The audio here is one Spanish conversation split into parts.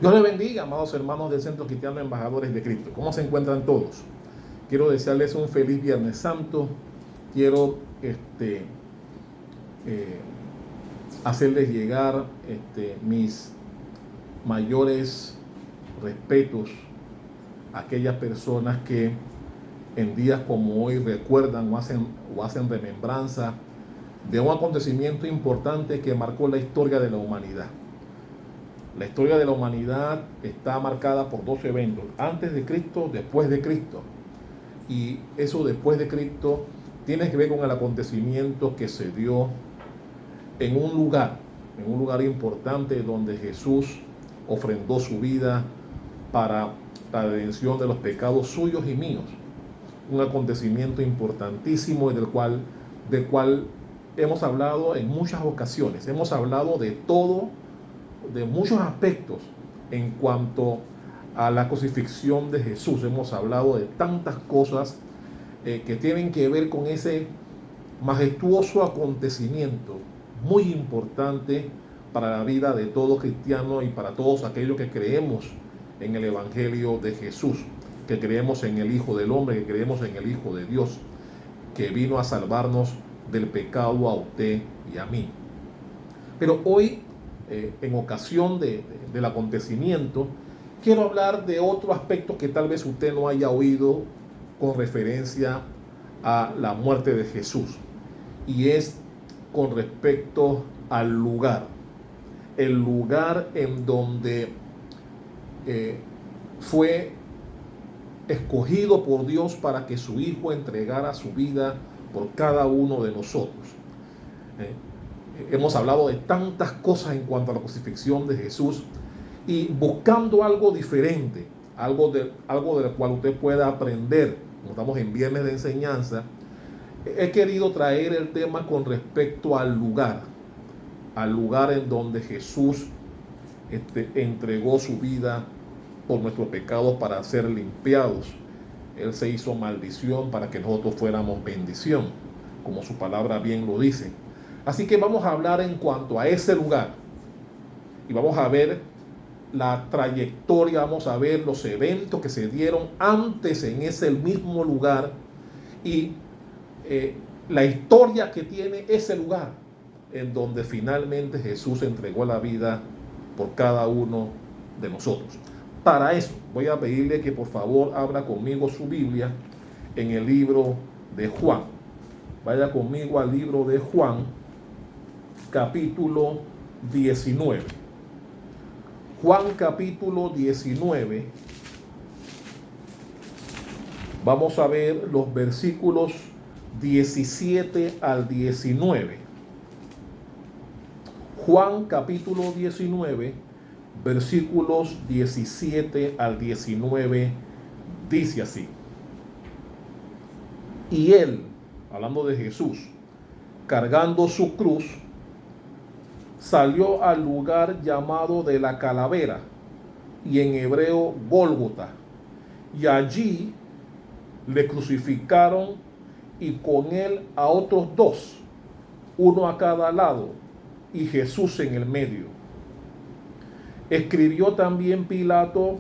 Dios les bendiga, amados hermanos del Centro Cristiano Embajadores de Cristo. ¿Cómo se encuentran todos? Quiero desearles un feliz Viernes Santo. Quiero hacerles llegar mis mayores respetos a aquellas personas que en días como hoy recuerdan o hacen remembranza de un acontecimiento importante que marcó la historia de la humanidad. La historia de la humanidad está marcada por dos eventos: antes de Cristo, después de Cristo. Y eso después de Cristo tiene que ver con el acontecimiento que se dio en un lugar importante donde Jesús ofrendó su vida para la redención de los pecados suyos y míos. Un acontecimiento importantísimo y del cual hemos hablado en muchas ocasiones. Hemos hablado de muchos aspectos en cuanto a la crucifixión de Jesús. Hemos hablado de tantas cosas que tienen que ver con ese majestuoso acontecimiento muy importante para la vida de todo cristiano y para todos aquellos que creemos en el Evangelio de Jesús, que creemos en el Hijo del Hombre, que creemos en el Hijo de Dios, que vino a salvarnos del pecado a usted y a mí. Pero hoy, en ocasión del acontecimiento, quiero hablar de otro aspecto que tal vez usted no haya oído con referencia a la muerte de Jesús, y es con respecto al lugar, el lugar en donde fue escogido por Dios para que su Hijo entregara su vida por cada uno de nosotros. Hemos hablado de tantas cosas en cuanto a la crucifixión de Jesús, y buscando algo diferente, algo de lo cual usted pueda aprender. Como estamos en viernes de enseñanza, he querido traer el tema con respecto al lugar en donde Jesús entregó su vida por nuestros pecados para ser limpiados. Él se hizo maldición para que nosotros fuéramos bendición, como su palabra bien lo dice. Así que vamos a hablar en cuanto a ese lugar, y vamos a ver la trayectoria, vamos a ver los eventos que se dieron antes en ese mismo lugar, y la historia que tiene ese lugar en donde finalmente Jesús entregó la vida por cada uno de nosotros. Para eso voy a pedirle que por favor abra conmigo su Biblia en el libro de Juan. Vaya conmigo al libro de Juan, capítulo 19. Juan capítulo 19. Vamos a ver los versículos 17 al 19. Juan capítulo 19, versículos 17 al 19, dice así: y él, hablando de Jesús, cargando su cruz, salió al lugar llamado de la Calavera, y en hebreo Gólgota, y allí le crucificaron, y con él a otros dos, uno a cada lado, y Jesús en el medio. Escribió también Pilato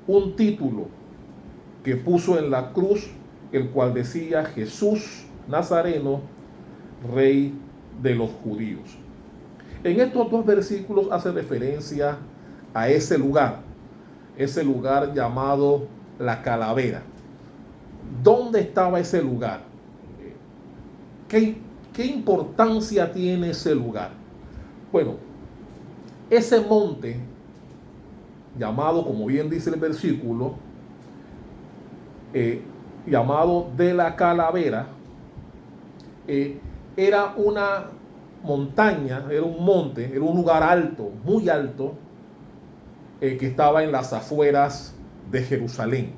un título que puso en la cruz, el cual decía: Jesús Nazareno, Rey de los judíos. En estos dos versículos hace referencia a ese lugar llamado la Calavera. ¿Dónde estaba ese lugar? ¿Qué importancia tiene ese lugar? Bueno, ese monte, llamado, como bien dice el versículo, llamado de la Calavera, era una montaña, era un monte, era un lugar alto, muy alto, que estaba en las afueras de Jerusalén.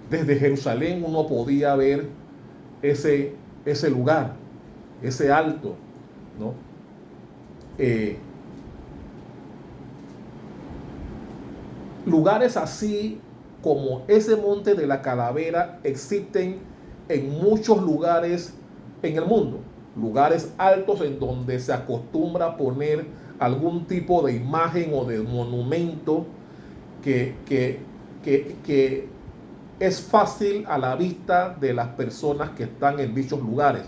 Desde Jerusalén uno podía ver ese lugar, ese alto, ¿no? Lugares así como ese monte de la Calavera existen en muchos lugares en el mundo. Lugares altos en donde se acostumbra poner algún tipo de imagen o de monumento que es fácil a la vista de las personas que están en dichos lugares.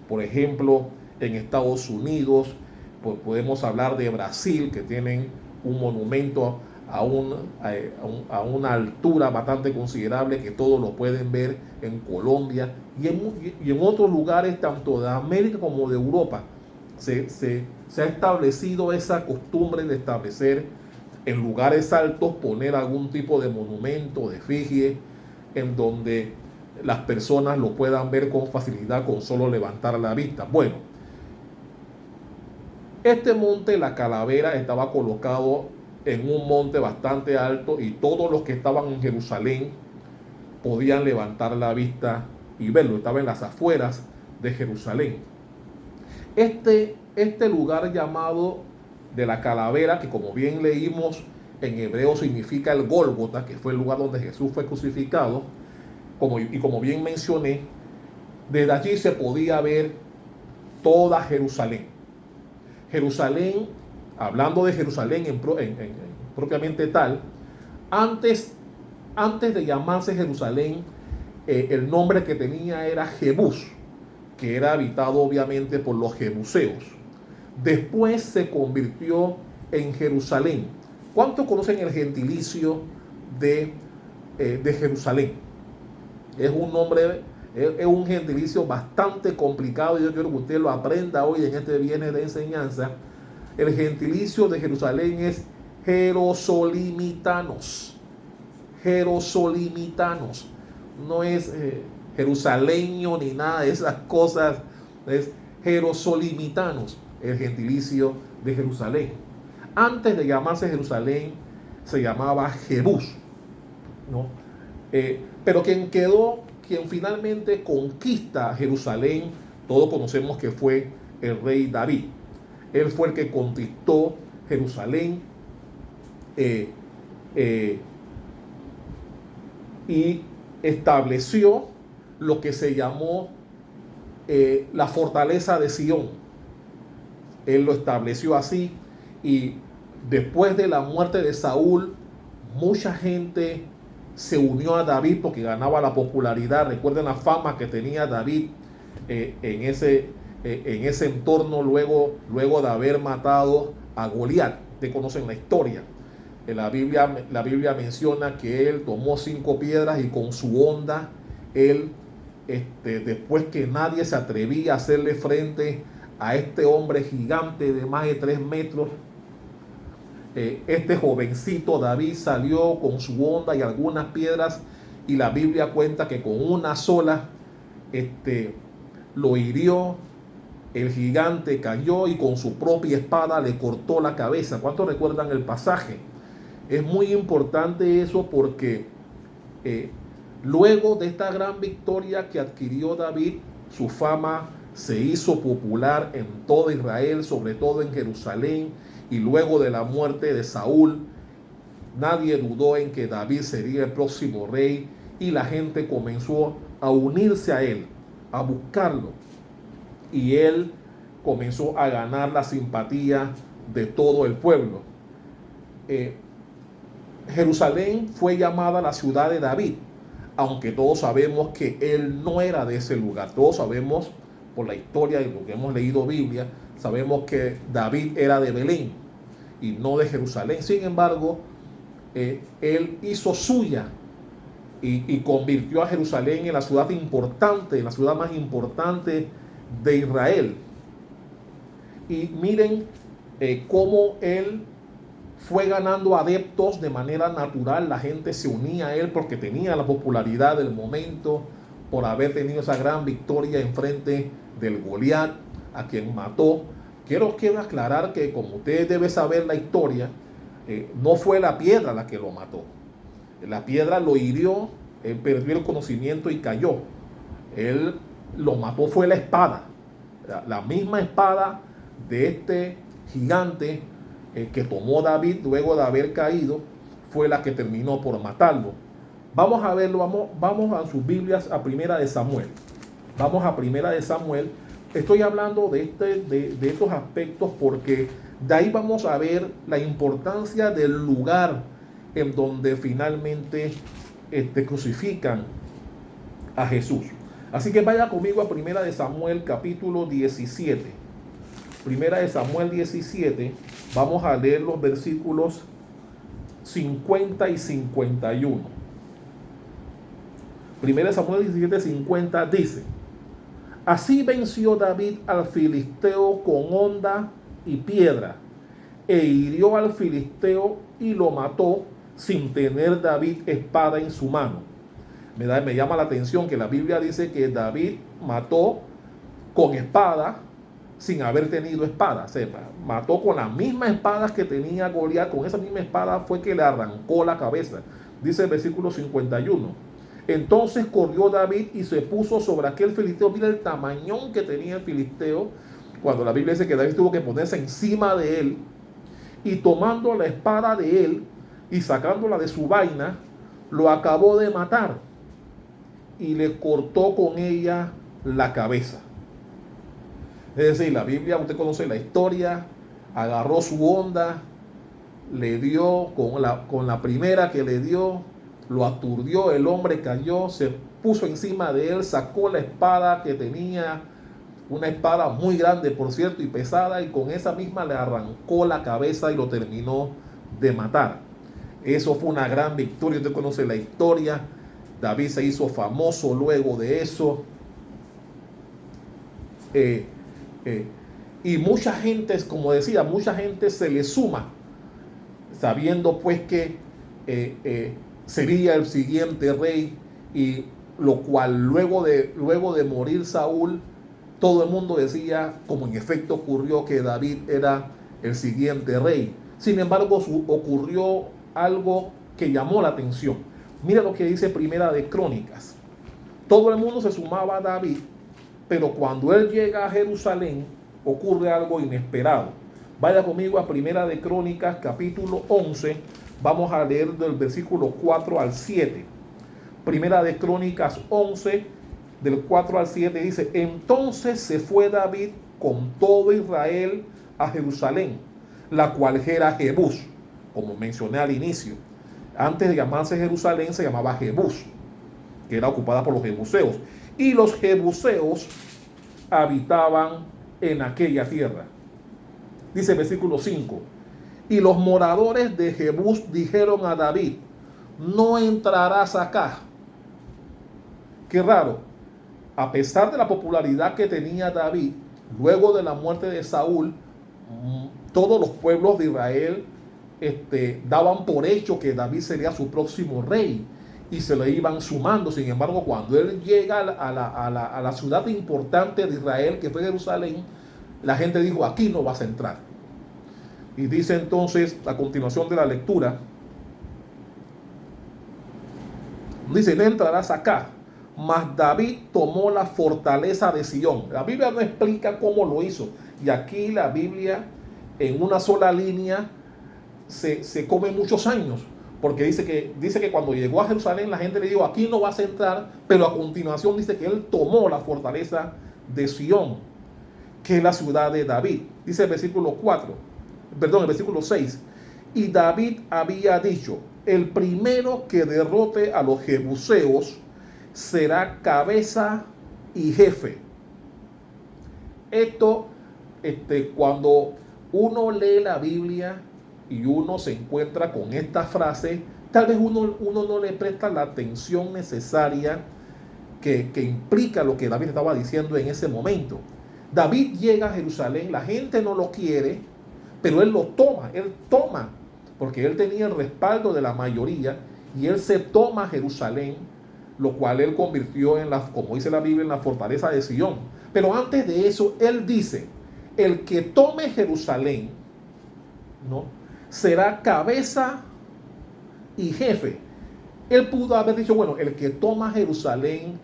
Por ejemplo, en Estados Unidos, pues podemos hablar de Brasil, que tienen un monumento a una altura bastante considerable, que todos lo pueden ver. En Colombia y en otros lugares, tanto de América como de Europa, se ha establecido esa costumbre de establecer en lugares altos, poner algún tipo de monumento, de efigie, en donde las personas lo puedan ver con facilidad con solo levantar la vista. Bueno, este monte, la Calavera, estaba colocado en un monte bastante alto y todos los que estaban en Jerusalén podían levantar la vista y verlo. Estaba en las afueras de Jerusalén. Este lugar llamado de la Calavera, que como bien leímos en hebreo significa el Gólgota, que fue el lugar donde Jesús fue crucificado, como bien mencioné, desde allí se podía ver toda Jerusalén. Jerusalén, hablando de Jerusalén propiamente tal, antes de llamarse Jerusalén, el nombre que tenía era Jebús, que era habitado obviamente por los jebuseos. Después se convirtió en Jerusalén. ¿Cuántos conocen el gentilicio de Jerusalén? Es un nombre, es un gentilicio bastante complicado. Yo quiero que usted lo aprenda hoy en este viernes de enseñanza. El gentilicio de Jerusalén es jerosolimitanos. Jerosolimitanos. No es jerusaleño ni nada de esas cosas. Es jerosolimitanos, el gentilicio de Jerusalén. Antes de llamarse Jerusalén, se llamaba Jebús, ¿no? Pero quien finalmente conquista Jerusalén, todos conocemos que fue el rey David. Él fue el que conquistó Jerusalén y estableció lo que se llamó la fortaleza de Sión. Él lo estableció así, y después de la muerte de Saúl, mucha gente se unió a David porque ganaba la popularidad. Recuerden la fama que tenía David en ese entorno luego de haber matado a Goliat. Ustedes conocen la historia. La Biblia menciona que él tomó 5 piedras y con su honda, él, después que nadie se atrevía a hacerle frente a este hombre gigante de más de 3 metros, este jovencito David salió con su honda y algunas piedras, y la Biblia cuenta que con una sola lo hirió. El gigante cayó y con su propia espada le cortó la cabeza. ¿Cuántos recuerdan el pasaje? Es muy importante eso porque luego de esta gran victoria que adquirió David, su fama se hizo popular en todo Israel, sobre todo en Jerusalén. Y luego de la muerte de Saúl, nadie dudó en que David sería el próximo rey, y la gente comenzó a unirse a él, a buscarlo. Y él comenzó a ganar la simpatía de todo el pueblo. Jerusalén fue llamada la ciudad de David, aunque todos sabemos que él no era de ese lugar. Todos sabemos, por la historia y lo que hemos leído Biblia, sabemos que David era de Belén y no de Jerusalén. Sin embargo, él hizo suya y convirtió a Jerusalén en la ciudad importante, en la ciudad más importante de Israel. Y miren cómo él fue ganando adeptos de manera natural. La gente se unía a él porque tenía la popularidad del momento, por haber tenido esa gran victoria en frente del Goliat, a quien mató. Quiero aclarar que, como usted debe saber la historia, no fue la piedra la que lo mató. La piedra lo hirió, él perdió el conocimiento y cayó. Él lo mató fue la espada, la misma espada de este gigante que tomó David luego de haber caído, fue la que terminó por matarlo. Vamos a verlo, vamos a sus Biblias a Primera de Samuel. Vamos a Primera de Samuel. Estoy hablando de estos aspectos porque De ahí vamos a ver la importancia del lugar en donde finalmente crucifican a Jesús. Así que vaya conmigo a Primera de Samuel capítulo 17. Primera de Samuel 17, vamos a leer los versículos 50 y 51. Primera de Samuel 17, 50 dice: así venció David al filisteo con honda y piedra, e hirió al filisteo y lo mató sin tener David espada en su mano. Me llama la atención que la Biblia dice que David mató con espada sin haber tenido espada. O sea, mató con las mismas espadas que tenía Goliat. Con esa misma espada fue que le arrancó la cabeza. Dice el versículo 51. Entonces corrió David y se puso sobre aquel filisteo. Mira el tamañón que tenía el filisteo. Cuando la Biblia dice que David tuvo que ponerse encima de él, y tomando la espada de él y sacándola de su vaina, lo acabó de matar y le cortó con ella la cabeza. Es decir, la Biblia, usted conoce la historia, agarró su honda, le dio con la primera que le dio, lo aturdió, el hombre cayó, se puso encima de él, sacó la espada que tenía, una espada muy grande, por cierto, y pesada, y con esa misma le arrancó la cabeza y lo terminó de matar. Eso fue una gran victoria. Usted conoce la historia. David se hizo famoso luego de eso. Y mucha gente, como decía, mucha gente se le suma, sabiendo pues que sería el siguiente rey, y lo cual luego de morir Saúl, todo el mundo decía, como en efecto ocurrió, que David era el siguiente rey. Sin embargo, ocurrió algo que llamó la atención. Mira lo que dice Primera de Crónicas. Todo el mundo se sumaba a David, pero cuando él llega a Jerusalén, ocurre algo inesperado. Vaya conmigo a Primera de Crónicas, capítulo 11. Vamos a leer del versículo 4 al 7. Primera de Crónicas 11, del 4 al 7, dice: entonces se fue David con todo Israel a Jerusalén, la cual era Jebús, como mencioné al inicio. Antes de llamarse Jerusalén se llamaba Jebús, que era ocupada por los jebuseos. Y los jebuseos habitaban en aquella tierra. Dice el versículo 5: y los moradores de Jebús dijeron a David: no entrarás acá. Qué raro. A pesar de la popularidad que tenía David, luego de la muerte de Saúl, todos los pueblos de Israel daban por hecho que David sería su próximo rey, y se le iban sumando. Sin embargo, cuando él llega a la ciudad importante de Israel, que fue Jerusalén, la gente dijo: aquí no vas a entrar. Y dice entonces, a continuación de la lectura, dice: no entrarás acá. Mas David tomó la fortaleza de Sión. La Biblia no explica cómo lo hizo. Y aquí la Biblia, en una sola línea, se come muchos años. Porque dice que cuando llegó a Jerusalén, la gente le dijo: aquí no vas a entrar. Pero a continuación dice que él tomó la fortaleza de Sión, que es la ciudad de David. Dice el versículo 6. Y David había dicho: el primero que derrote a los jebuseos será cabeza y jefe. Esto, cuando uno lee la Biblia y uno se encuentra con esta frase, tal vez uno no le presta la atención necesaria que implica lo que David estaba diciendo en ese momento. David llega a Jerusalén, la gente no lo quiere, pero él lo toma, porque él tenía el respaldo de la mayoría, y él se toma Jerusalén, lo cual él convirtió como dice la Biblia, en la fortaleza de Sión. Pero antes de eso, él dice: el que tome Jerusalén, ¿no?, será cabeza y jefe. Él pudo haber dicho: bueno, el que toma Jerusalén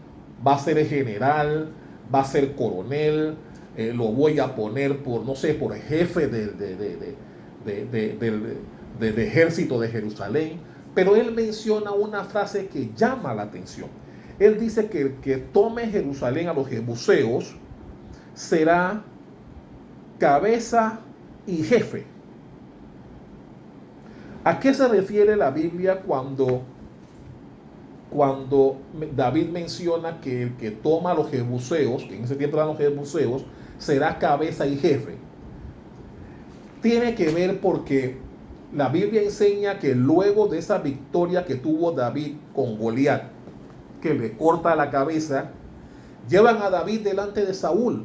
va a ser el general, va a ser coronel, lo voy a poner por jefe del ejército de Jerusalén. Pero él menciona una frase que llama la atención. Él dice que el que tome Jerusalén, a los jebuseos, será cabeza y jefe. ¿A qué se refiere la Biblia cuando David menciona que el que toma a los jebuseos, que en ese tiempo eran los jebuseos, será cabeza y jefe? Tiene que ver porque la Biblia enseña que luego de esa victoria que tuvo David con Goliat, que le corta la cabeza, llevan a David delante de Saúl.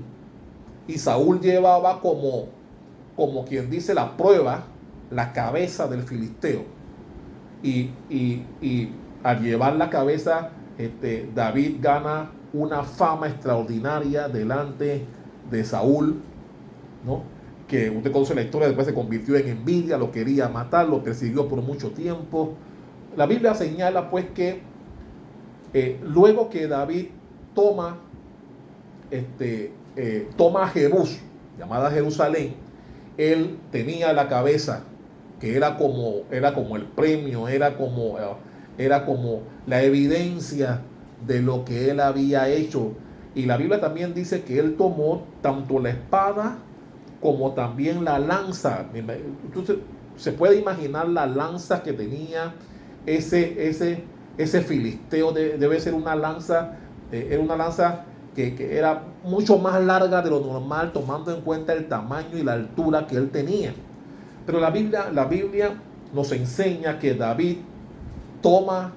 Y Saúl llevaba como quien dice la prueba, la cabeza del filisteo. Y al llevar la cabeza, David gana una fama extraordinaria delante de Saúl, ¿no? Que usted conoce la historia, después se convirtió en envidia, lo quería matar, lo persiguió por mucho tiempo. La Biblia señala pues que luego que David toma a Jebús, llamada Jerusalén, él tenía la cabeza que era como el premio, era como la evidencia de lo que él había hecho. Y la Biblia también dice que él tomó tanto la espada como también la lanza. Entonces, se puede imaginar la lanza que tenía ese filisteo. Debe ser una lanza, era una lanza que era mucho más larga de lo normal, tomando en cuenta el tamaño y la altura que él tenía. Pero la Biblia nos enseña que David toma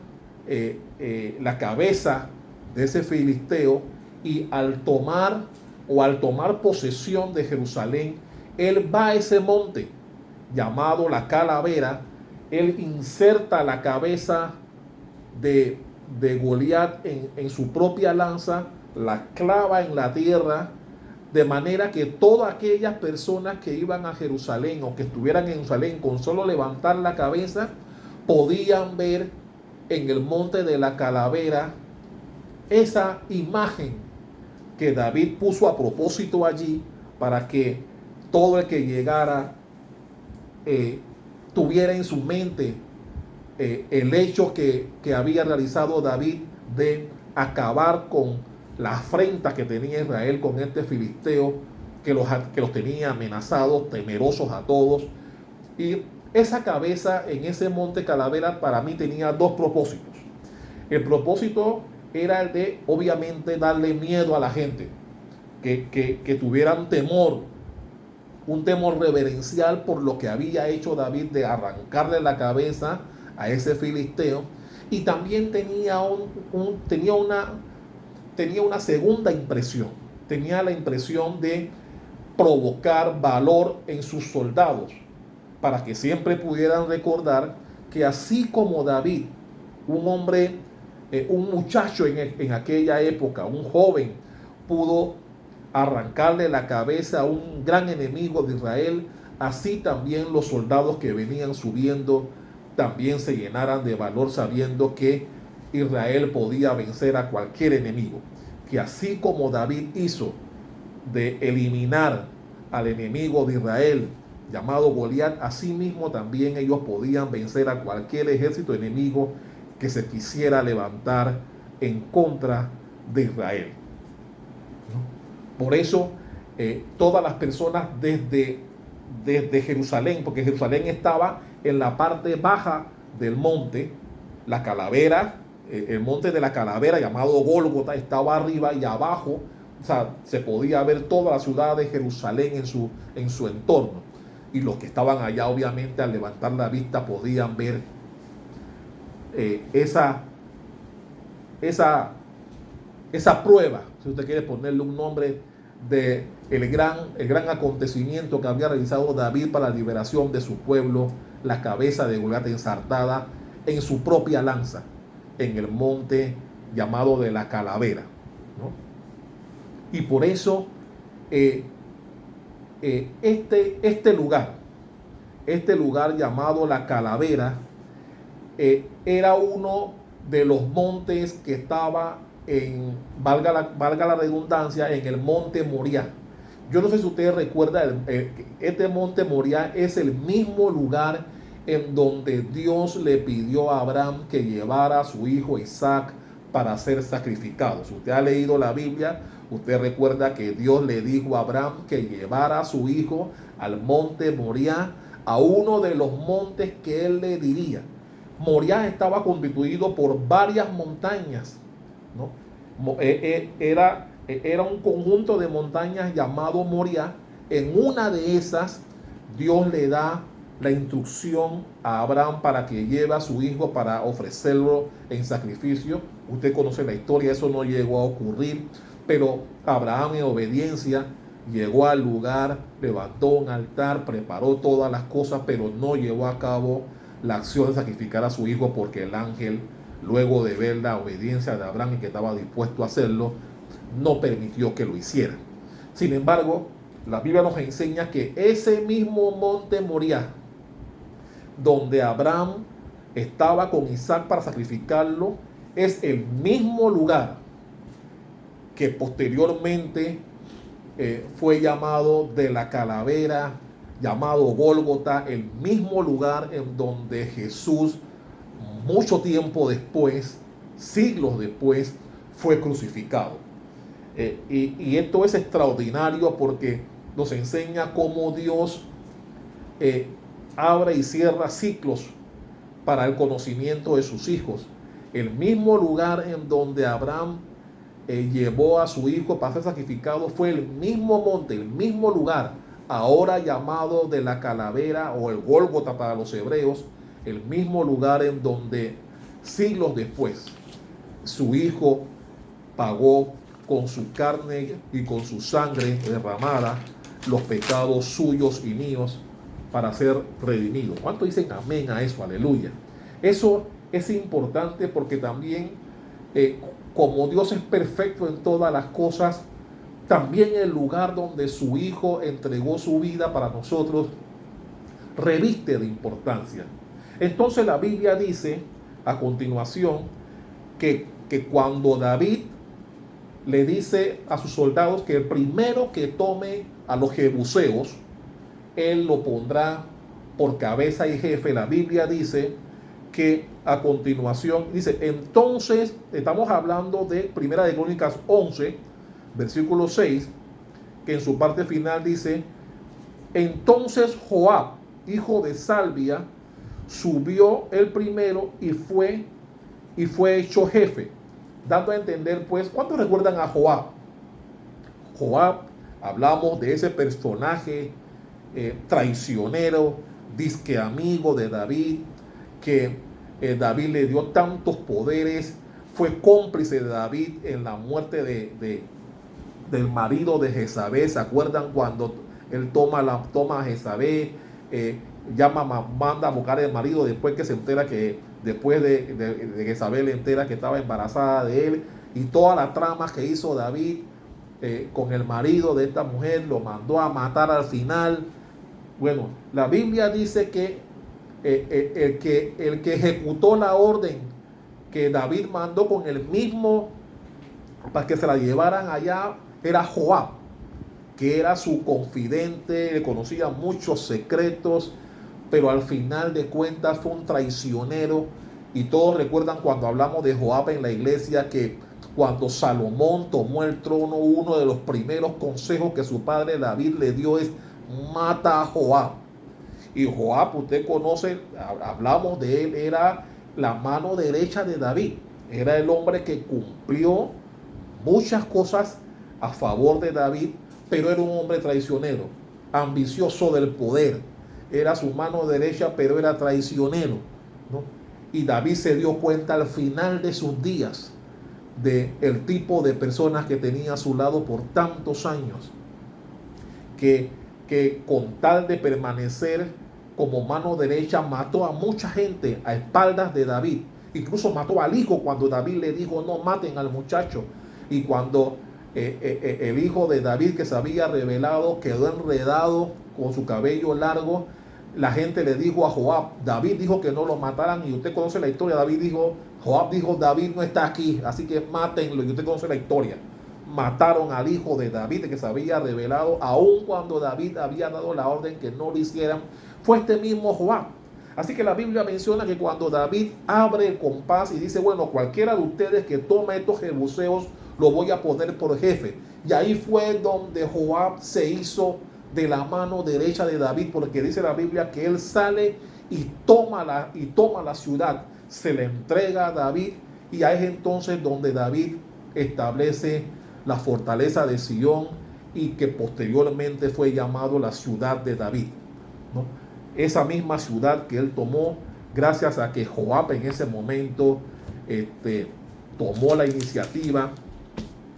la cabeza de ese filisteo, y al tomar posesión de Jerusalén, él va a ese monte llamado la Calavera. Él inserta la cabeza de Goliat en su propia lanza, la clava en la tierra, de manera que todas aquellas personas que iban a Jerusalén o que estuvieran en Jerusalén, con solo levantar la cabeza, podían ver en el monte de la Calavera esa imagen que David puso a propósito allí, para que todo el que llegara tuviera en su mente el hecho que había realizado David de acabar con la afrenta que tenía Israel con este filisteo, que los tenía amenazados, temerosos a todos. Y esa cabeza en ese monte Calavera para mí tenía dos propósitos. El propósito era el de, obviamente, darle miedo a la gente, que tuvieran temor, un temor reverencial por lo que había hecho David de arrancarle la cabeza a ese filisteo. Y también tenía una segunda impresión. Tenía la impresión de provocar valor en sus soldados, para que siempre pudieran recordar que así como David, un hombre, un muchacho en aquella época, un joven, pudo arrancarle la cabeza a un gran enemigo de Israel, así también los soldados que venían subiendo también se llenaran de valor, sabiendo que Israel podía vencer a cualquier enemigo. Que así como David hizo de eliminar al enemigo de Israel llamado Goliat, así mismo también ellos podían vencer a cualquier ejército enemigo que se quisiera levantar en contra de Israel. Por eso todas las personas desde Jerusalén, porque Jerusalén estaba en la parte baja del monte, la Calavera, el monte de la Calavera llamado Gólgota estaba arriba, y abajo, o sea, se podía ver toda la ciudad de Jerusalén en su entorno. Y los que estaban allá, obviamente, al levantar la vista podían ver esa prueba, si usted quiere ponerle un nombre, de el gran acontecimiento que había realizado David para la liberación de su pueblo, la cabeza de Goliat ensartada en su propia lanza en el monte llamado de la Calavera, ¿no? Y por eso este lugar llamado la Calavera era uno de los montes que estaba valga la redundancia, en el monte Moriah. Yo no sé si ustedes recuerdan, este monte Moriah es el mismo lugar en donde Dios le pidió a Abraham que llevara a su hijo Isaac para ser sacrificado. Si usted ha leído la Biblia, Usted recuerda que Dios le dijo a Abraham que llevara a su hijo al monte Moriah, a uno de los montes que él le diría. Moriah estaba constituido por varias montañas, ¿no? Era un conjunto de montañas llamado Moriah. En una de esas, Dios le da la instrucción a Abraham para que lleve a su hijo para ofrecerlo en sacrificio. Usted conoce la historia, eso no llegó a ocurrir, pero Abraham en obediencia llegó al lugar, levantó un altar, preparó todas las cosas, pero no llevó a cabo la acción de sacrificar a su hijo porque el ángel, luego de ver la obediencia de Abraham y que estaba dispuesto a hacerlo, no permitió que lo hiciera. Sin embargo, la Biblia nos enseña que ese mismo monte Moriah, donde Abraham estaba con Isaac para sacrificarlo, es el mismo lugar que posteriormente fue llamado de la calavera, llamado Gólgota, el mismo lugar en donde Jesús, mucho tiempo después, siglos después, fue crucificado. Y esto es extraordinario porque nos enseña cómo Dios abre y cierra ciclos para el conocimiento de sus hijos. El mismo lugar en donde Abraham llevó a su hijo para ser sacrificado fue el mismo monte, el mismo lugar, ahora llamado de la calavera o el Gólgota para los hebreos, el mismo lugar en donde siglos después su hijo pagó con su carne y con su sangre derramada los pecados suyos y míos para ser redimidos. ¿Cuánto dicen amén a eso? Aleluya. Eso es importante porque también como Dios es perfecto en todas las cosas, también el lugar donde su Hijo entregó su vida para nosotros reviste de importancia. Entonces la Biblia dice a continuación que cuando David le dice a sus soldados que el primero que tome a los jebuseos, él lo pondrá por cabeza y jefe. La Biblia dice que a continuación, dice, entonces, estamos hablando de Primera de Crónicas 11, versículo 6, que en su parte final dice, entonces Joab, hijo de Salvia, subió el primero y fue hecho jefe, dando a entender, pues, ¿cuántos recuerdan a Joab? Joab, hablamos de ese personaje traicionero, disque amigo de David, que David le dio tantos poderes, fue cómplice de David en la muerte del marido de Jezabel. ¿Se acuerdan cuando él toma a Jezabel, manda a buscar al marido después que se entera que, después de Jezabel le entera que estaba embarazada de él, y todas las tramas que hizo David con el marido de esta mujer, lo mandó a matar al final? Bueno, la Biblia dice que el que ejecutó la orden que David mandó con el mismo para que se la llevaran allá era Joab, que era su confidente, le conocía muchos secretos, pero al final de cuentas fue un traicionero. Y todos recuerdan cuando hablamos de Joab en la iglesia, que cuando Salomón tomó el trono, uno de los primeros consejos que su padre David le dio es: mata a Joab. Y Joab, usted conoce, hablamos de él, era la mano derecha de David. Era el hombre que cumplió muchas cosas a favor de David, pero era un hombre traicionero, ambicioso del poder. Era su mano derecha, pero era traicionero, ¿no? Y David se dio cuenta al final de sus días del tipo de personas que tenía a su lado por tantos años, que con tal de permanecer como mano derecha mató a mucha gente a espaldas de David. Incluso mató al hijo cuando David le dijo: no maten al muchacho. Y cuando el hijo de David, que se había rebelado, quedó enredado con su cabello largo, la gente le dijo a Joab, David dijo que no lo mataran, y usted conoce la historia. Joab dijo: David no está aquí, así que mátenlo. Y usted conoce la historia. Mataron al hijo de David, que se había rebelado, aun cuando David había dado la orden que no lo hicieran. Fue este mismo Joab. Así que la Biblia menciona que cuando David abre el compás y dice: bueno, cualquiera de ustedes que tome estos jebuseos lo voy a poner por jefe, Y ahí fue donde Joab se hizo de la mano derecha de David, porque dice la Biblia que él sale y toma la ciudad, se le entrega a David, y ahí es entonces donde David establece la fortaleza de Sión, y que posteriormente fue llamado la ciudad de David, ¿no? Esa misma ciudad que él tomó gracias a que Joab en ese momento tomó la iniciativa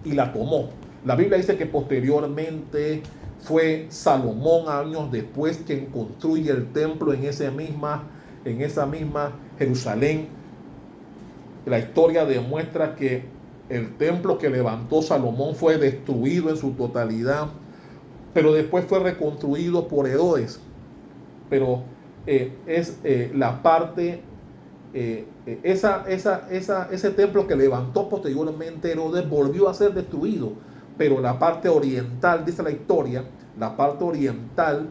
y la tomó. La Biblia dice que posteriormente fue Salomón, años después, quien construye el templo en esa misma Jerusalén. La historia demuestra que el templo que levantó Salomón fue destruido en su totalidad, pero después fue reconstruido por Herodes. Pero la parte, ese templo que levantó posteriormente Herodes volvió a ser destruido, pero la parte oriental, dice la historia, la parte oriental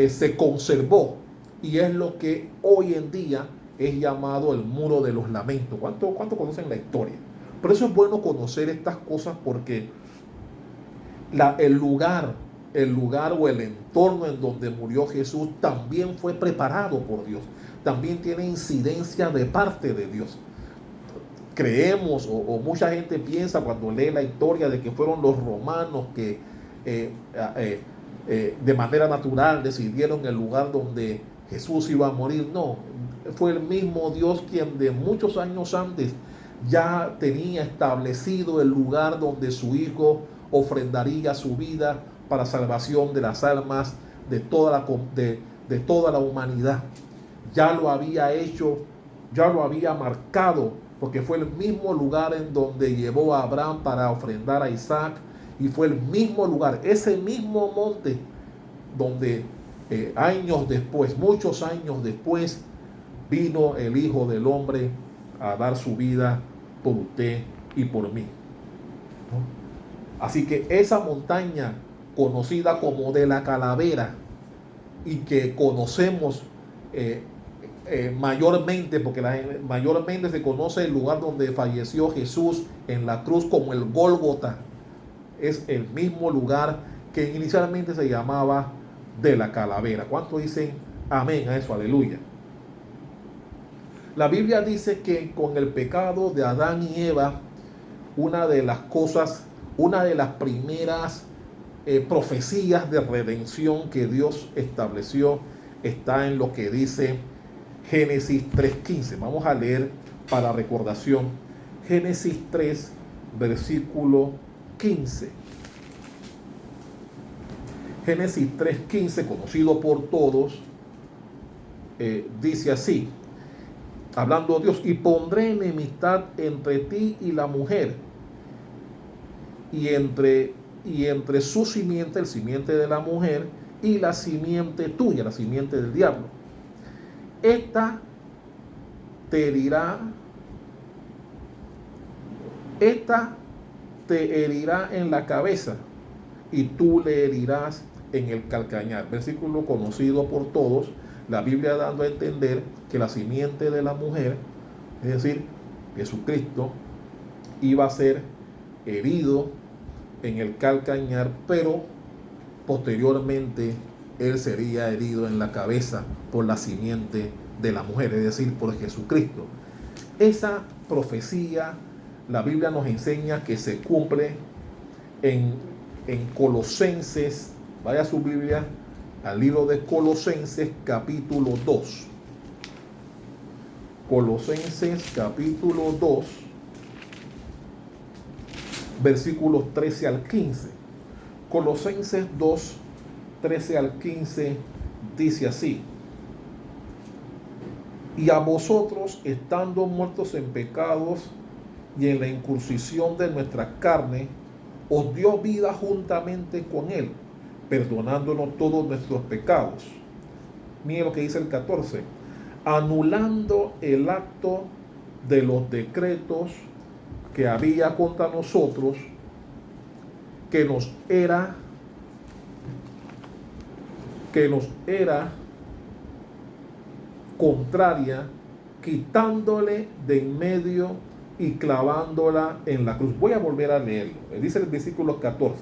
se conservó, y es lo que hoy en día es llamado el Muro de los Lamentos. ¿Cuánto conocen la historia? Por eso es bueno conocer estas cosas, porque el lugar o el entorno en donde murió Jesús también fue preparado por Dios, también tiene incidencia de parte de Dios. Creemos, o mucha gente piensa cuando lee la historia, de que fueron los romanos que de manera natural decidieron el lugar donde Jesús iba a morir. No, fue el mismo Dios quien de muchos años antes ya tenía establecido el lugar donde su Hijo ofrendaría su vida para salvación de las almas de toda la humanidad. Ya lo había hecho, ya lo había marcado, porque fue el mismo lugar en donde llevó a Abraham para ofrendar a Isaac, y fue el mismo lugar, ese mismo monte donde años después, muchos años después, vino el Hijo del Hombre a dar su vida por usted y por mí, ¿no? Así que esa montaña conocida como de la Calavera, y que conocemos mayormente, porque mayormente se conoce el lugar donde falleció Jesús en la cruz como el Gólgota, es el mismo lugar que inicialmente se llamaba de la Calavera. ¿Cuántos dicen amén a eso? Aleluya. La Biblia dice que con el pecado de Adán y Eva, una de las primeras profecías de redención que Dios estableció está en lo que dice Génesis 3:15. Vamos a leer para recordación Génesis 3, versículo 15. Génesis 3:15, conocido por todos, dice así, hablando Dios: y pondré enemistad entre ti y la mujer, y entre su simiente, el simiente de la mujer, y la simiente tuya, la simiente del diablo. Esta te herirá en la cabeza, y tú le herirás en el calcañar. Versículo conocido por todos. La Biblia dando a entender que la simiente de la mujer, es decir, Jesucristo, iba a ser herido en el calcañar, pero posteriormente él sería herido en la cabeza por la simiente de la mujer, es decir, por Jesucristo. Esa profecía, la Biblia nos enseña que se cumple en Colosenses. Vaya a su Biblia al libro de Colosenses capítulo 2. Colosenses capítulo 2, versículos 13 al 15. Colosenses 2, 13 al 15 dice así: y a vosotros, estando muertos en pecados y en la incursión de nuestra carne, os dio vida juntamente con él, perdonándonos todos nuestros pecados. Miren lo que dice el 14: anulando el acto de los decretos que había contra nosotros, que nos era contraria, quitándole de en medio y clavándola en la cruz. Voy a volver a leerlo. Dice el versículo 14.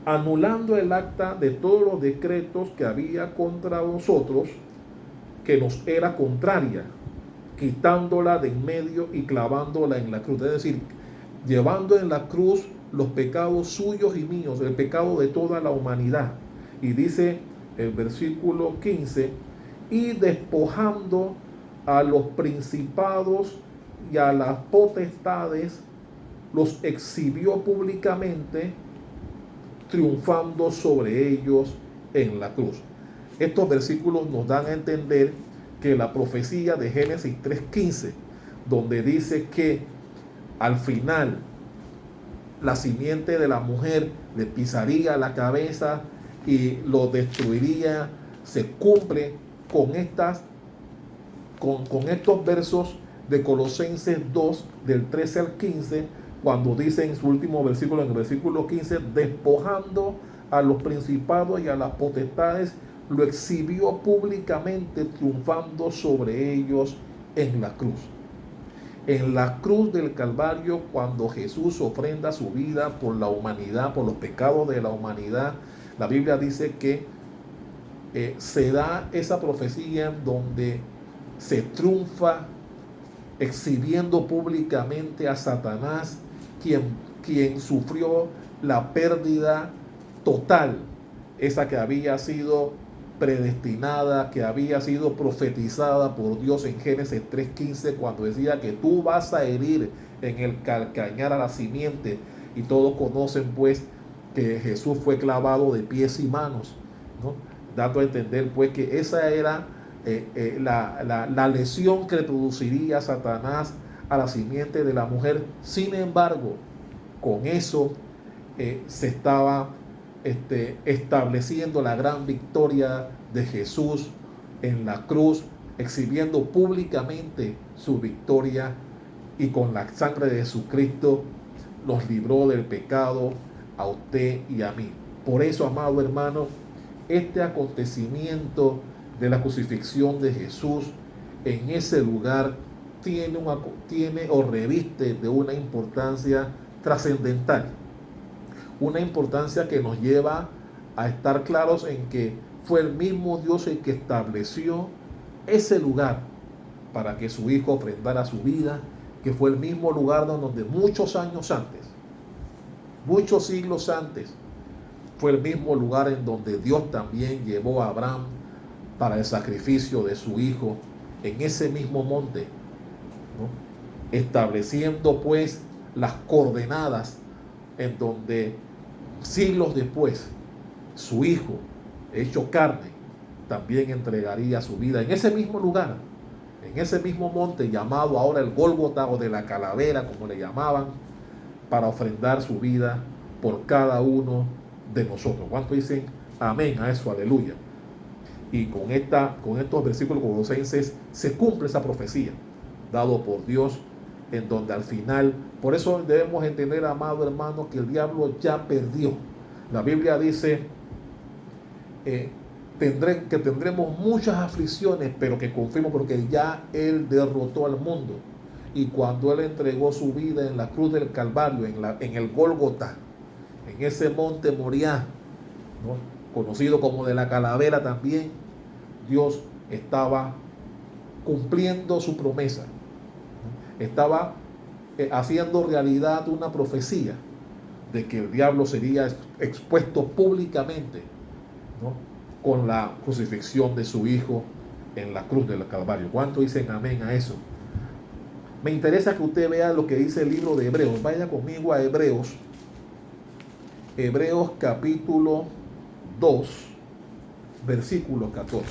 Anulando el acta de todos los decretos que había contra nosotros, que nos era contraria, quitándola de en medio y clavándola en la cruz. Es decir, llevando en la cruz los pecados suyos y míos, el pecado de toda la humanidad. Y dice el versículo 15, y despojando a los principados y a las potestades, los exhibió públicamente, triunfando sobre ellos en la cruz. Estos versículos nos dan a entender que la profecía de Génesis 3:15, donde dice que al final la simiente de la mujer le pisaría la cabeza y lo destruiría, se cumple con estos versos de Colosenses 2, del 13 al 15, cuando dice en su último versículo, en el versículo 15, despojando a los principados y a las potestades, lo exhibió públicamente, triunfando sobre ellos en la cruz. En la cruz del Calvario, cuando Jesús ofrenda su vida por la humanidad, por los pecados de la humanidad, la Biblia dice que se da esa profecía en donde se triunfa exhibiendo públicamente a Satanás, quien sufrió la pérdida total, esa que había sido predestinada, que había sido profetizada por Dios en Génesis 3:15, cuando decía que tú vas a herir en el calcañar a la simiente. Y todos conocen pues que Jesús fue clavado de pies y manos, ¿no? Dando a entender pues que esa era la lesión que le produciría Satanás a la simiente de la mujer. Sin embargo, con eso se estaba estableciendo la gran victoria de Jesús en la cruz, exhibiendo públicamente su victoria, y con la sangre de Jesucristo nos libró del pecado a usted y a mí. Por eso, amado hermano, este acontecimiento de la crucifixión de Jesús en ese lugar tiene o reviste de una importancia trascendental, una importancia que nos lleva a estar claros en que fue el mismo Dios el que estableció ese lugar para que su Hijo ofrendara su vida, que fue el mismo lugar donde muchos años antes, muchos siglos antes, fue el mismo lugar en donde Dios también llevó a Abraham para el sacrificio de su hijo, en ese mismo monte, ¿no? Estableciendo pues las coordenadas en donde siglos después su hijo, hecho carne, también entregaría su vida en ese mismo lugar, en ese mismo monte llamado ahora el Gólgota, o de la calavera como le llamaban, para ofrendar su vida por cada uno de nosotros. ¿Cuántos dicen amén a eso? Aleluya. Y con estos versículos colosenses se cumple esa profecía dado por Dios, en donde al final, por eso debemos entender, amado hermano, que el diablo ya perdió. La Biblia dice que tendremos muchas aflicciones, pero que confiemos porque ya Él derrotó al mundo. Y cuando Él entregó su vida en la cruz del Calvario, en el Gólgota, en ese monte Moriah, ¿no?, conocido como de la calavera también, Dios estaba cumpliendo su promesa, ¿no? Estaba haciendo realidad una profecía de que el diablo sería expuesto públicamente, ¿no?, con la crucifixión de su Hijo en la cruz del Calvario. ¿Cuánto dicen amén a eso? Me interesa que usted vea lo que dice el libro de Hebreos. Vaya conmigo a Hebreos capítulo 2, versículo 14.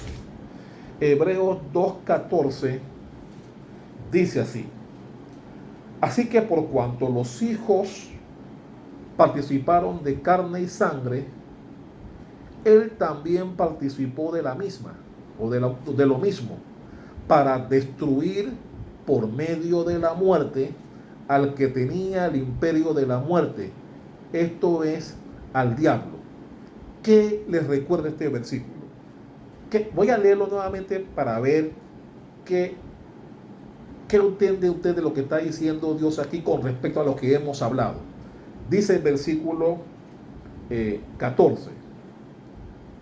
Hebreos 2:14 dice así: así que por cuanto los hijos participaron de carne y sangre, Él también participó de la misma, o de lo mismo, para destruir por medio de la muerte al que tenía el imperio de la muerte, esto es, al diablo. ¿Qué les recuerda este versículo? Voy a leerlo nuevamente para ver qué ¿Qué entiende usted de lo que está diciendo Dios aquí con respecto a lo que hemos hablado? Dice el versículo 14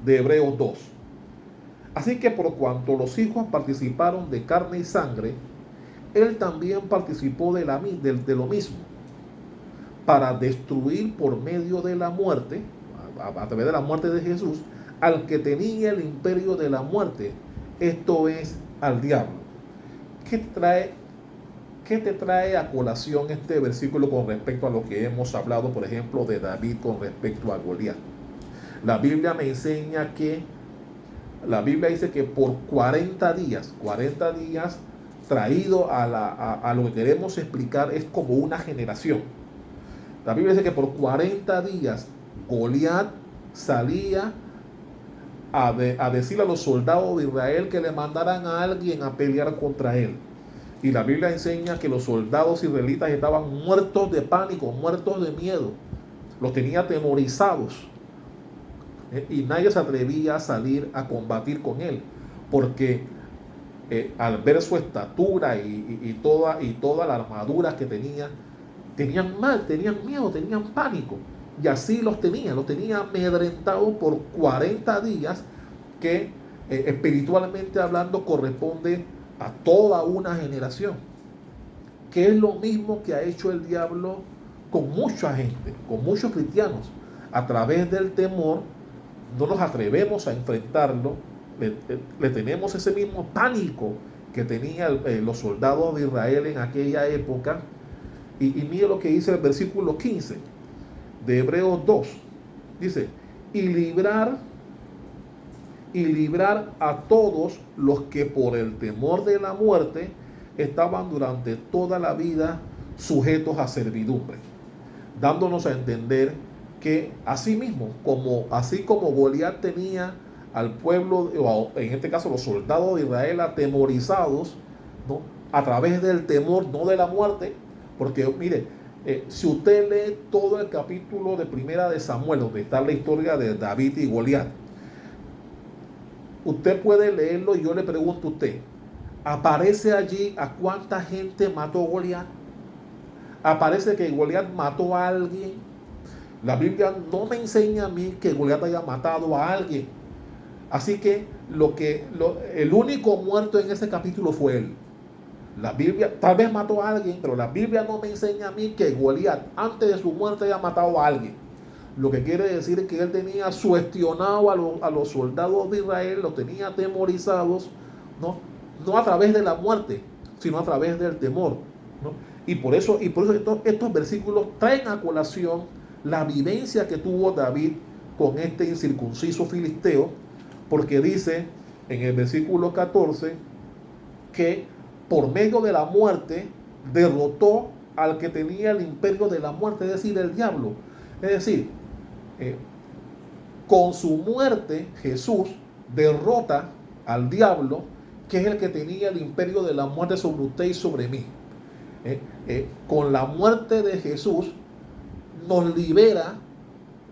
de Hebreos 2. Así que por cuanto los hijos participaron de carne y sangre, él también participó de lo mismo, para destruir por medio de la muerte, a través de la muerte de Jesús, al que tenía el imperio de la muerte, esto es, al diablo. ¿Qué te trae a colación este versículo con respecto a lo que hemos hablado, por ejemplo, de David con respecto a Goliat? La Biblia me enseña la Biblia dice que por 40 días traído a lo que queremos explicar es como una generación. La Biblia dice que por 40 días Goliat salía a decirle a los soldados de Israel que le mandaran a alguien a pelear contra él. Y la Biblia enseña que los soldados israelitas estaban muertos de pánico, muertos de miedo. Los tenía atemorizados. Y nadie se atrevía a salir a combatir con él, porque al ver su estatura y toda la armadura que tenía, tenían miedo, tenían pánico. Y así los tenía amedrentados por 40 días, que espiritualmente hablando corresponde a toda una generación. Que es lo mismo que ha hecho el diablo con mucha gente, con muchos cristianos. A través del temor no nos atrevemos a enfrentarlo, le tenemos ese mismo pánico que tenían los soldados de Israel en aquella época. Y mire lo que dice el versículo 15 de Hebreos 2. Dice, y librar a todos los que por el temor de la muerte estaban durante toda la vida sujetos a servidumbre, dándonos a entender que así como Goliat tenía al pueblo, o en este caso los soldados de Israel, atemorizados, ¿no?, a través del temor, no de la muerte. Porque mire, si usted lee todo el capítulo de Primera de Samuel, donde está la historia de David y Goliat, usted puede leerlo y yo le pregunto a usted, ¿aparece allí a cuánta gente mató Goliat? ¿Aparece que Goliat mató a alguien? La Biblia no me enseña a mí que Goliat haya matado a alguien. Así que el único muerto en ese capítulo fue él. La Biblia tal vez mató a alguien, pero la Biblia no me enseña a mí que Goliat antes de su muerte haya matado a alguien. Lo que quiere decir es que él tenía sugestionado a los soldados de Israel, los tenía atemorizados, no a través de la muerte, sino a través del temor, ¿no? Y por eso estos versículos traen a colación la vivencia que tuvo David con este incircunciso filisteo, porque dice en el versículo 14 que por medio de la muerte derrotó al que tenía el imperio de la muerte, es decir, el diablo. Es decir, con su muerte Jesús derrota al diablo, que es el que tenía el imperio de la muerte sobre usted y sobre mí. Con la muerte de Jesús nos libera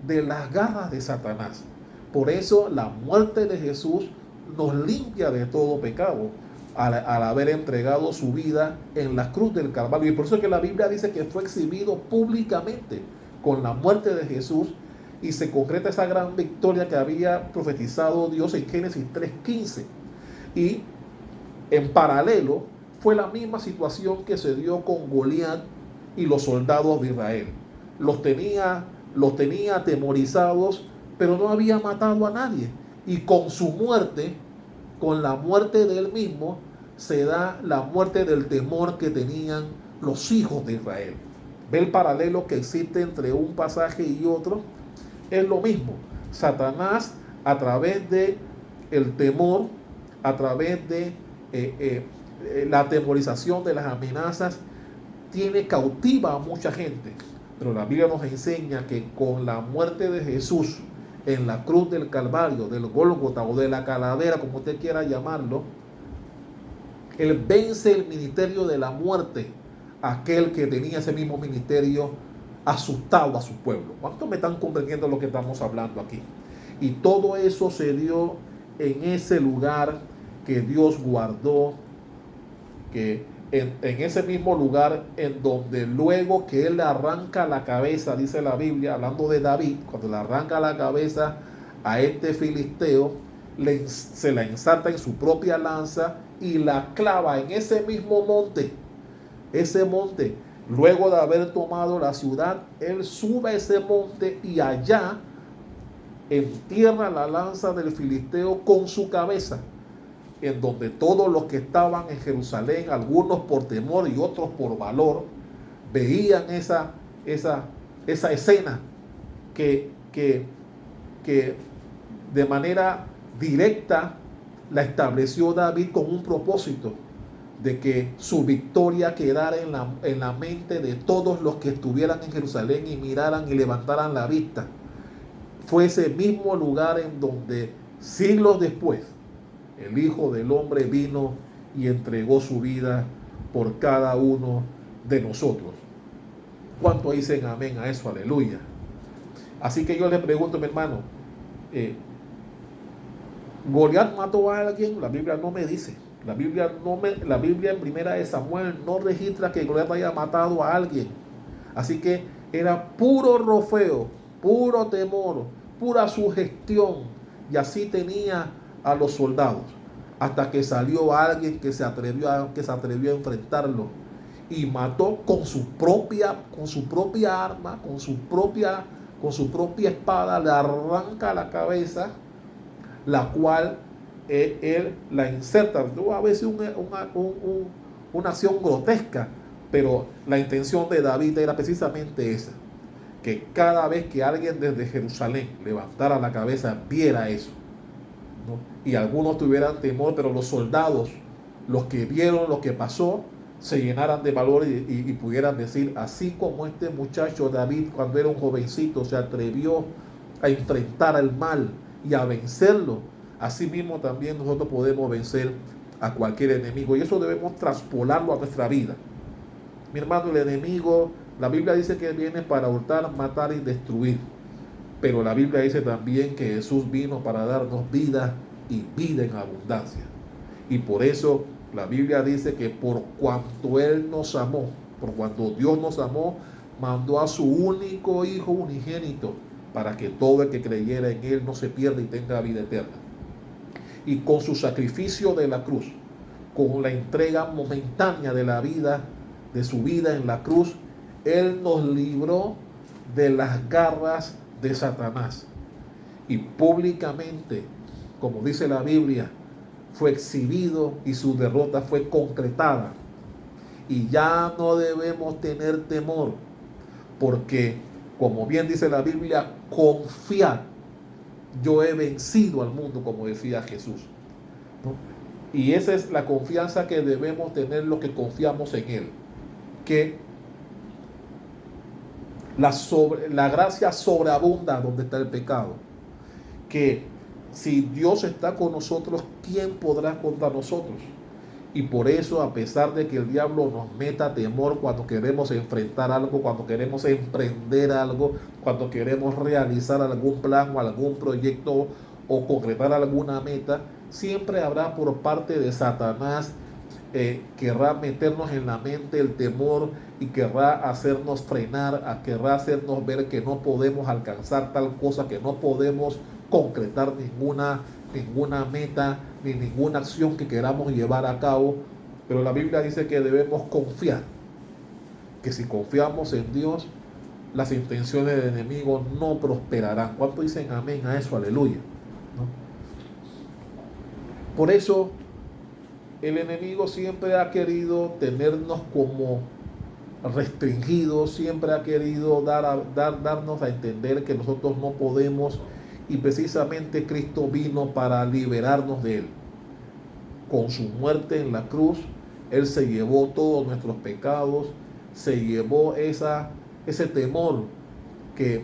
de las garras de Satanás. Por eso la muerte de Jesús nos limpia de todo pecado al haber entregado su vida en la cruz del Calvario. Y por eso es que la Biblia dice que fue exhibido públicamente con la muerte de Jesús, y se concreta esa gran victoria que había profetizado Dios en Génesis 3:15. Y en paralelo fue la misma situación que se dio con Goliat y los soldados de Israel. Los tenía atemorizados, pero no había matado a nadie. Y con su muerte, con la muerte de él mismo, se da la muerte del temor que tenían los hijos de Israel. ¿Ve el paralelo que existe entre un pasaje y otro? Es lo mismo. Satanás, a través de el temor, a través de la atemorización de las amenazas, tiene cautiva a mucha gente. Pero la Biblia nos enseña que con la muerte de Jesús en la cruz del Calvario, del Gólgota o de la calavera, como usted quiera llamarlo, él vence el ministerio de la muerte, aquel que tenía ese mismo ministerio asustado a su pueblo. ¿Cuántos me están comprendiendo lo que estamos hablando aquí? Y todo eso se dio en ese lugar que Dios guardó, que en ese mismo lugar en donde luego que él le arranca la cabeza, dice la Biblia, hablando de David, cuando le arranca la cabeza a este filisteo, se la ensarta en su propia lanza y la clava en ese mismo monte. Ese monte, luego de haber tomado la ciudad, él sube a ese monte y allá entierra la lanza del filisteo con su cabeza, en donde todos los que estaban en Jerusalén, algunos por temor y otros por valor, veían esa escena que de manera directa la estableció David con un propósito, de que su victoria quedara en la mente de todos los que estuvieran en Jerusalén y miraran y levantaran la vista. Fue ese mismo lugar en donde siglos después el Hijo del Hombre vino y entregó su vida por cada uno de nosotros. ¿Cuánto dicen amén a eso? Aleluya. Así que yo le pregunto, mi hermano, ¿Goliat mató a alguien? La Biblia no me dice. La Biblia en primera de Samuel no registra que Goliat haya matado a alguien. Así que era puro rofeo, puro temor, pura sugestión. Y así tenía a los soldados. Hasta que salió alguien que se atrevió a enfrentarlo. Y mató con su propia arma, con su propia espada, le arranca la cabeza, la cual él la inserta. No, a veces una acción grotesca, pero la intención de David era precisamente esa, que cada vez que alguien desde Jerusalén levantara la cabeza, viera eso, ¿no? Y algunos tuvieran temor, pero los soldados, los que vieron lo que pasó, se llenaran de valor y pudieran decir, así como este muchacho David, cuando era un jovencito, se atrevió a enfrentar al mal y a vencerlo, así mismo también nosotros podemos vencer a cualquier enemigo. Y eso debemos traspolarlo a nuestra vida. Mi hermano, el enemigo, la Biblia dice que viene para hurtar, matar y destruir. Pero la Biblia dice también que Jesús vino para darnos vida y vida en abundancia. Y por eso la Biblia dice que por cuanto Él nos amó, por cuanto Dios nos amó, mandó a su único Hijo unigénito, para que todo el que creyera en Él no se pierda y tenga vida eterna. Y con su sacrificio de la cruz, con la entrega momentánea de la vida, de su vida en la cruz, Él nos libró de las garras de Satanás. Y públicamente, como dice la Biblia, fue exhibido y su derrota fue concretada. Y ya no debemos tener temor, porque, como bien dice la Biblia, confiad, yo he vencido al mundo, como decía Jesús, ¿no? Y esa es la confianza que debemos tener los que confiamos en Él, que la gracia sobreabunda donde está el pecado, que si Dios está con nosotros, ¿quién podrá contra nosotros? Y por eso, a pesar de que el diablo nos meta temor cuando queremos enfrentar algo, cuando queremos emprender algo, cuando queremos realizar algún plan o algún proyecto o concretar alguna meta, siempre habrá por parte de Satanás, querrá meternos en la mente el temor y querrá hacernos frenar, querrá hacernos ver que no podemos alcanzar tal cosa, que no podemos concretar ninguna meta ni ninguna acción que queramos llevar a cabo. Pero la Biblia dice que debemos confiar, que si confiamos en Dios, las intenciones del enemigo no prosperarán. ¿Cuánto dicen amén a eso? Aleluya, ¿no? Por eso el enemigo siempre ha querido tenernos como restringidos, siempre ha querido darnos a entender que nosotros no podemos, y precisamente Cristo vino para liberarnos de él. Con su muerte en la cruz, Él se llevó todos nuestros pecados, se llevó ese temor que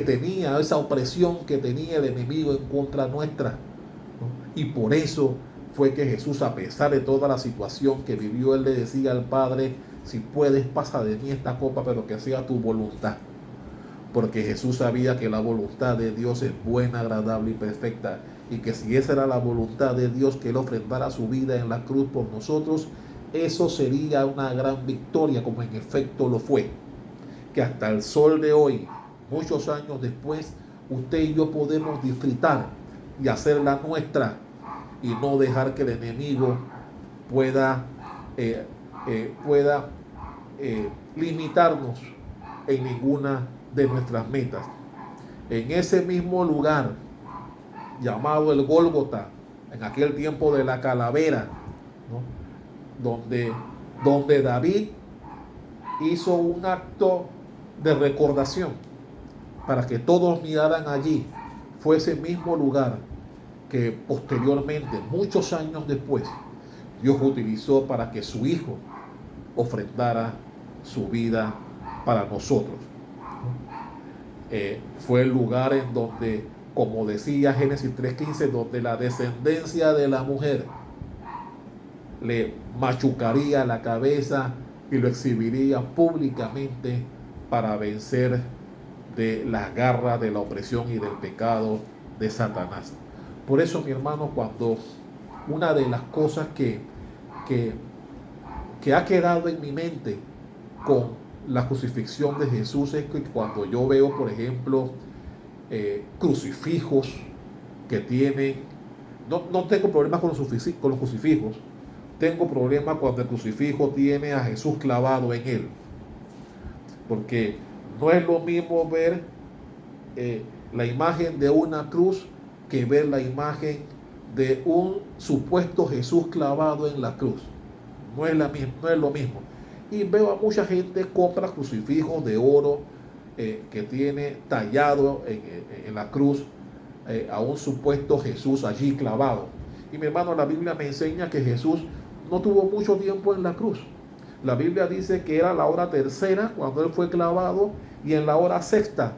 tenía, esa opresión que tenía el enemigo en contra nuestra, ¿no? Y por eso fue que Jesús, a pesar de toda la situación que vivió, Él le decía al Padre, si puedes, pasa de mí esta copa, pero que sea tu voluntad. Porque Jesús sabía que la voluntad de Dios es buena, agradable y perfecta. y que si esa era la voluntad de Dios, que Él ofrendara su vida en la cruz por nosotros, eso sería una gran victoria, como en efecto lo fue. Que hasta el sol de hoy, muchos años después, usted y yo podemos disfrutar y hacerla nuestra, y no dejar que el enemigo pueda limitarnos en ninguna de nuestras metas. En ese mismo lugar llamado el Gólgota, en aquel tiempo de la calavera, ¿no? donde David hizo un acto de recordación para que todos miraran allí, fue ese mismo lugar que posteriormente, muchos años después, Dios utilizó para que su Hijo ofrendara su vida para nosotros. Fue el lugar en donde, como decía Génesis 3:15, donde la descendencia de la mujer le machucaría la cabeza y lo exhibiría públicamente para vencer de las garras de la opresión y del pecado de Satanás. Por eso, mi hermano, cuando una de las cosas que ha quedado en mi mente con la crucifixión de Jesús es que cuando yo veo, por ejemplo, crucifijos que tienen, no tengo problemas con los crucifijos, tengo problemas cuando el crucifijo tiene a Jesús clavado en él, porque no es lo mismo ver la imagen de una cruz que ver la imagen de un supuesto Jesús clavado en la cruz. No es lo mismo. Y veo a mucha gente compra crucifijos de oro que tiene tallado en la cruz a un supuesto Jesús allí clavado. Y mi hermano, la Biblia me enseña que Jesús no tuvo mucho tiempo en la cruz. La Biblia dice que era la hora tercera cuando Él fue clavado, y en la hora sexta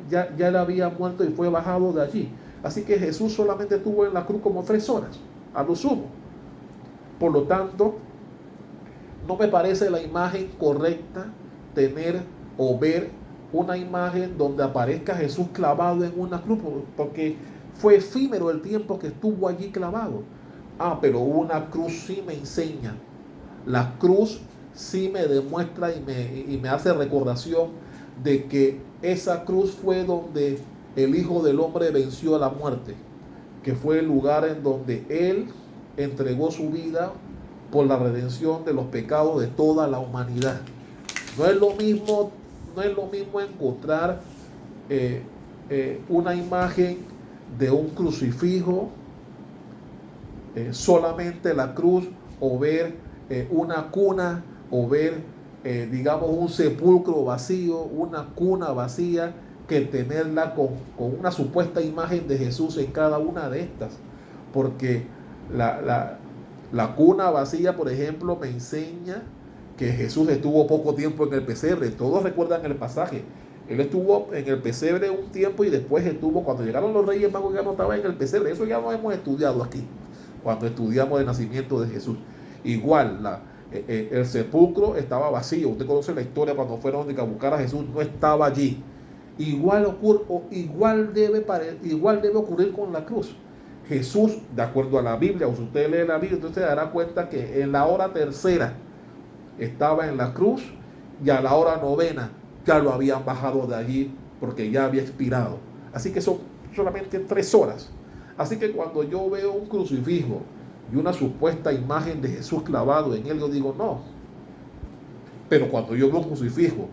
ya Él había muerto y fue bajado de allí. Así que Jesús solamente estuvo en la cruz como 3 horas, a lo sumo. Por lo tanto, no me parece la imagen correcta tener o ver una imagen donde aparezca Jesús clavado en una cruz, porque fue efímero el tiempo que estuvo allí clavado. Pero una cruz sí me enseña. La cruz sí me demuestra y me hace recordación de que esa cruz fue donde el Hijo del Hombre venció a la muerte, que fue el lugar en donde Él entregó su vida por la redención de los pecados de toda la humanidad. No es lo mismo encontrar una imagen de un crucifijo, solamente la cruz, o ver una cuna, o ver digamos un sepulcro vacío, una cuna vacía, que tenerla con una supuesta imagen de Jesús en cada una de estas. Porque la cuna vacía, por ejemplo, me enseña que Jesús estuvo poco tiempo en el pesebre. Todos recuerdan el pasaje. Él estuvo en el pesebre un tiempo y después estuvo, cuando llegaron los reyes magos, ya no estaba en el pesebre. Eso ya lo hemos estudiado aquí, cuando estudiamos el nacimiento de Jesús. Igual, el sepulcro estaba vacío. Usted conoce la historia, cuando fueron a buscar a Jesús, no estaba allí. Igual debe ocurrir con la cruz. Jesús, de acuerdo a la Biblia, o si usted lee la Biblia, usted se dará cuenta que en la hora tercera estaba en la cruz, y a la hora novena ya lo habían bajado de allí porque ya había expirado. Así que son solamente 3 horas. Así que cuando yo veo un crucifijo y una supuesta imagen de Jesús clavado en él, yo digo no. Pero cuando yo veo un crucifijo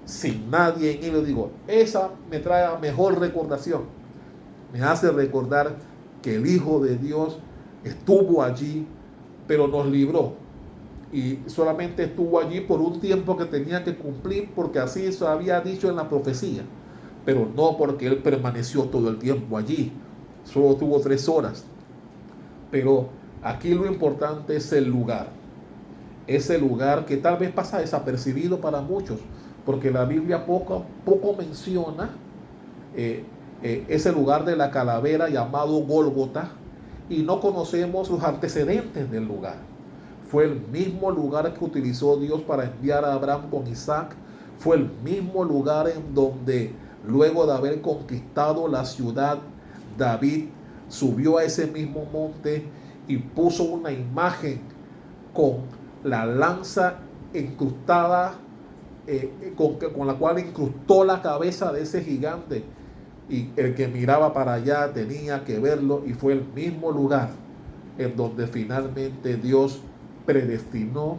sin nadie en él, yo digo, esa me trae mejor recordación. Me hace recordar que el Hijo de Dios estuvo allí, pero nos libró. Y solamente estuvo allí por un tiempo que tenía que cumplir, porque así se había dicho en la profecía. Pero no porque Él permaneció todo el tiempo allí. Solo tuvo 3 horas. Pero aquí lo importante es el lugar. Ese lugar que tal vez pasa desapercibido para muchos, porque la Biblia poco menciona ese lugar de la calavera llamado Gólgota, y no conocemos los antecedentes del lugar. Fue el mismo lugar que utilizó Dios para enviar a Abraham con Isaac. Fue el mismo lugar en donde, luego de haber conquistado la ciudad, David subió a ese mismo monte y puso una imagen con la lanza incrustada, con la cual incrustó la cabeza de ese gigante, y el que miraba para allá tenía que verlo, y fue el mismo lugar en donde finalmente Dios predestinó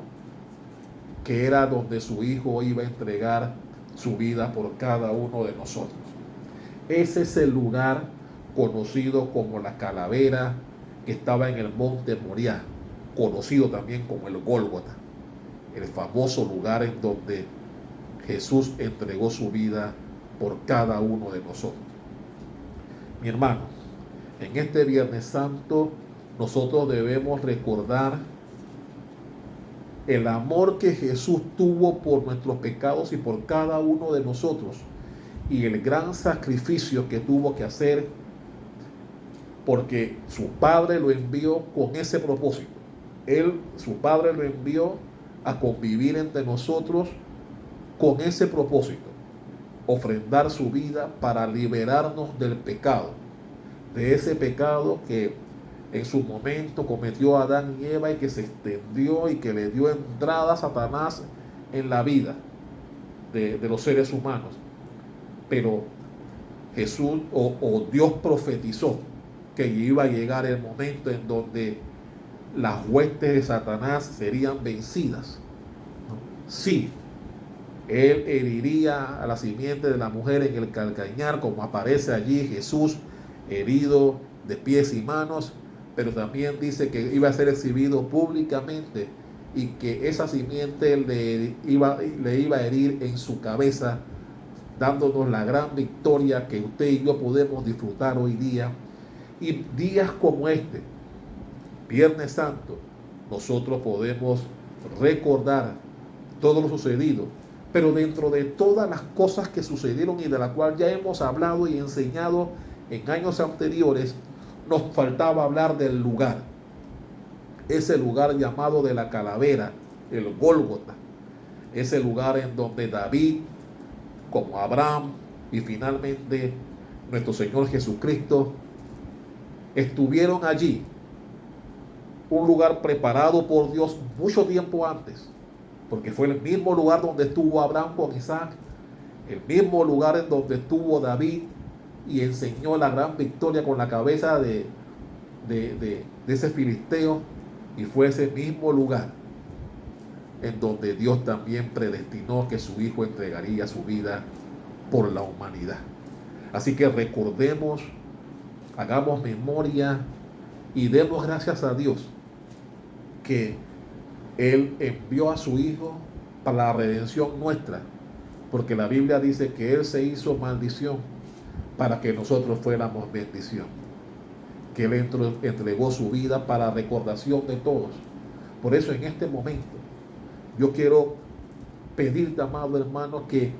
que era donde su Hijo iba a entregar su vida por cada uno de nosotros. Ese es el lugar conocido como la Calavera, que estaba en el monte Moriah, conocido también como el Gólgota, el famoso lugar en donde Jesús entregó su vida por cada uno de nosotros. Mi hermano, en este Viernes Santo nosotros debemos recordar el amor que Jesús tuvo por nuestros pecados y por cada uno de nosotros, y el gran sacrificio que tuvo que hacer, porque su Padre lo envió con ese propósito. Su Padre lo envió a convivir entre nosotros con ese propósito: ofrendar su vida para liberarnos del pecado, de ese pecado que en su momento cometió Adán y Eva, y que se extendió y que le dio entrada a Satanás en la vida de los seres humanos. Pero Jesús o Dios profetizó que iba a llegar el momento en donde las huestes de Satanás serían vencidas. Sí, Él heriría a la simiente de la mujer en el calcañar, como aparece allí Jesús herido de pies y manos, pero también dice que iba a ser exhibido públicamente, y que esa simiente le iba a herir en su cabeza, dándonos la gran victoria que usted y yo podemos disfrutar hoy día. Y días como este, Viernes Santo, nosotros podemos recordar todo lo sucedido, pero dentro de todas las cosas que sucedieron y de la cual ya hemos hablado y enseñado en años anteriores, nos faltaba hablar del lugar, ese lugar llamado de la Calavera, el Gólgota, ese lugar en donde David, como Abraham y finalmente nuestro Señor Jesucristo, estuvieron allí, un lugar preparado por Dios mucho tiempo antes, porque fue el mismo lugar donde estuvo Abraham con Isaac, el mismo lugar en donde estuvo David y enseñó la gran victoria con la cabeza de ese filisteo, y fue ese mismo lugar en donde Dios también predestinó que su Hijo entregaría su vida por la humanidad. Así que recordemos, hagamos memoria y demos gracias a Dios que Él envió a su Hijo para la redención nuestra, porque la Biblia dice que Él se hizo maldición para que nosotros fuéramos bendición, que Él entregó su vida para recordación de todos. Por eso en este momento yo quiero pedirte, amado hermano, que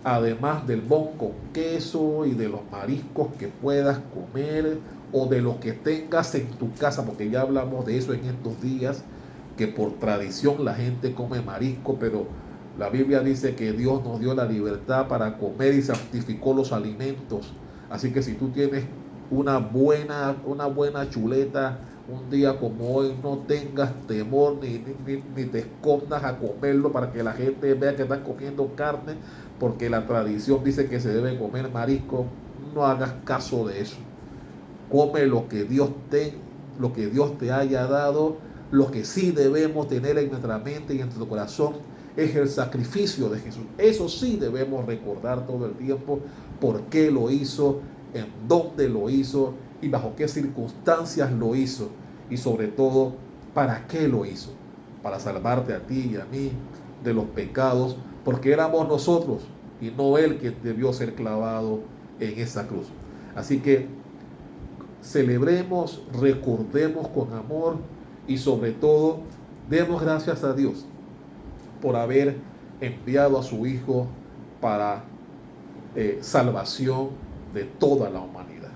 además del bon con queso y de los mariscos que puedas comer, o de los que tengas en tu casa, porque ya hablamos de eso en estos días, que por tradición la gente come marisco, pero la Biblia dice que Dios nos dio la libertad para comer y santificó los alimentos. Así que si tú tienes una buena chuleta un día como hoy, no tengas temor ni te escondas a comerlo para que la gente vea que estás comiendo carne, porque la tradición dice que se debe comer marisco. No hagas caso de eso. Come lo que Dios te haya dado. Lo que sí debemos tener en nuestra mente y en nuestro corazón es el sacrificio de Jesús. Eso sí debemos recordar todo el tiempo: por qué lo hizo, en dónde lo hizo y bajo qué circunstancias lo hizo, y sobre todo para qué lo hizo: para salvarte a ti y a mí de los pecados, porque éramos nosotros y no Él quien debió ser clavado en esa cruz. Así que celebremos, recordemos con amor, y sobre todo demos gracias a Dios por haber enviado a su Hijo para salvación de toda la humanidad.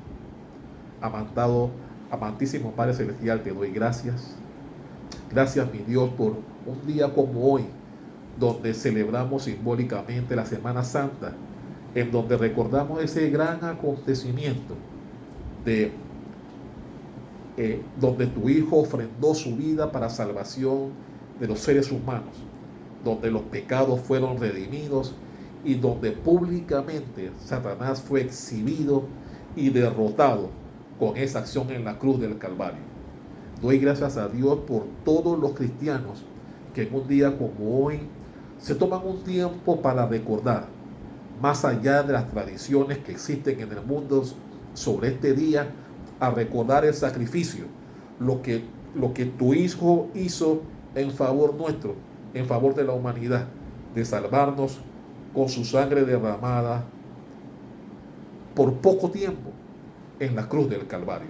Amantísimo Padre Celestial, te doy gracias. Gracias, mi Dios, por un día como hoy, donde celebramos simbólicamente la Semana Santa, en donde recordamos ese gran acontecimiento de donde tu Hijo ofrendó su vida para salvación de los seres humanos, donde los pecados fueron redimidos y donde públicamente Satanás fue exhibido y derrotado con esa acción en la cruz del Calvario. Doy gracias a Dios por todos los cristianos que en un día como hoy se toman un tiempo para recordar, más allá de las tradiciones que existen en el mundo sobre este día, a recordar el sacrificio, lo que tu Hijo hizo en favor nuestro, en favor de la humanidad, de salvarnos con su sangre derramada por poco tiempo en la cruz del Calvario.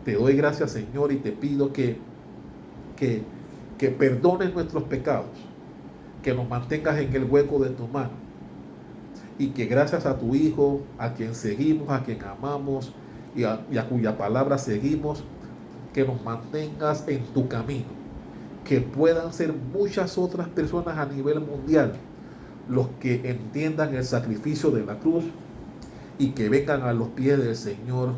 Te doy gracias, Señor, y te pido que perdones nuestros pecados, que nos mantengas en el hueco de tu mano, y que gracias a tu Hijo, a quien seguimos, a quien amamos y a cuya palabra seguimos, que nos mantengas en tu camino, que puedan ser muchas otras personas a nivel mundial los que entiendan el sacrificio de la cruz y que vengan a los pies del Señor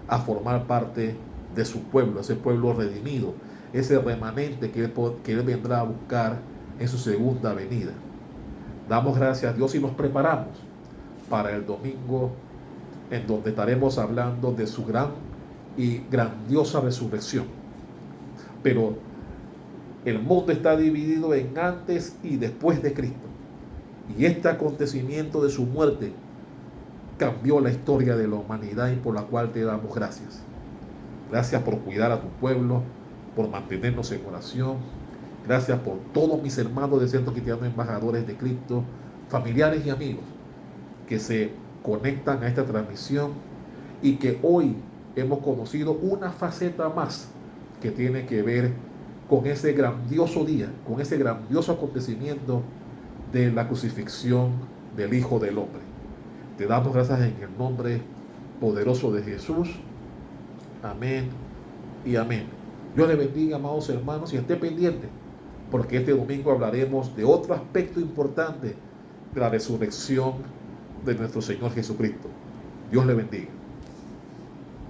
a formar parte de su pueblo, ese pueblo redimido, ese remanente que Él vendrá a buscar en su segunda venida. Damos gracias a Dios y nos preparamos para el domingo, en donde estaremos hablando de su gran y grandiosa resurrección. Pero el mundo está dividido en antes y después de Cristo. Y este acontecimiento de su muerte cambió la historia de la humanidad y por la cual te damos gracias. Gracias por cuidar a tu pueblo, por mantenernos en oración. Gracias por todos mis hermanos de Centro Cristiano Embajadores de Cristo, familiares y amigos que se conectan a esta transmisión y que hoy hemos conocido una faceta más que tiene que ver con ese grandioso día, con ese grandioso acontecimiento de la crucifixión del Hijo del Hombre. Te damos gracias en el nombre poderoso de Jesús. Amén y amén. Dios le bendiga, amados hermanos, y esté pendiente, porque este domingo hablaremos de otro aspecto importante de la resurrección de nuestro Señor Jesucristo. Dios le bendiga.